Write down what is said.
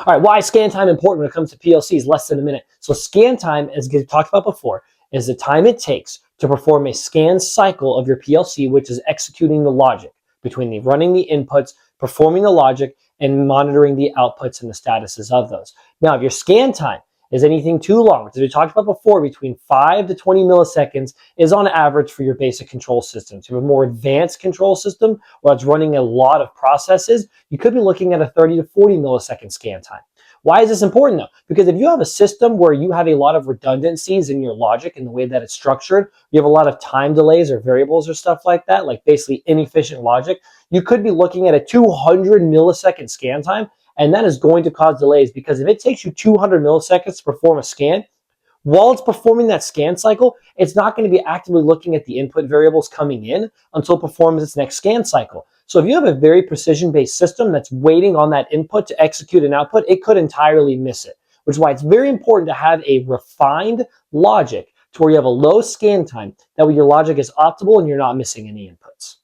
All right, why is scan time important when it comes to PLCs? Less than a minute. So scan time, as we talked about before, is the time it takes to perform a scan cycle of your PLC, which is executing the logic between running the inputs, performing the logic, and monitoring the outputs and the statuses of those. Now, if your scan time is anything too long, which we talked about before, between 5 to 20 milliseconds is on average for your basic control systems. If you have a more advanced control system or it's running a lot of processes, you could be looking at a 30 to 40 millisecond scan time. Why is this important though? Because if you have a system where you have a lot of redundancies in your logic and the way that it's structured, you have a lot of time delays or variables or stuff like that, like basically inefficient logic, you could be looking at a 200 millisecond scan time. And that is going to cause delays because if it takes you 200 milliseconds to perform a scan, while it's performing that scan cycle, it's not going to be actively looking at the input variables coming in until it performs its next scan cycle. So if you have a very precision-based system that's waiting on that input to execute an output, it could entirely miss it, which is why it's very important to have a refined logic to where you have a low scan time, that way your logic is optimal and you're not missing any inputs.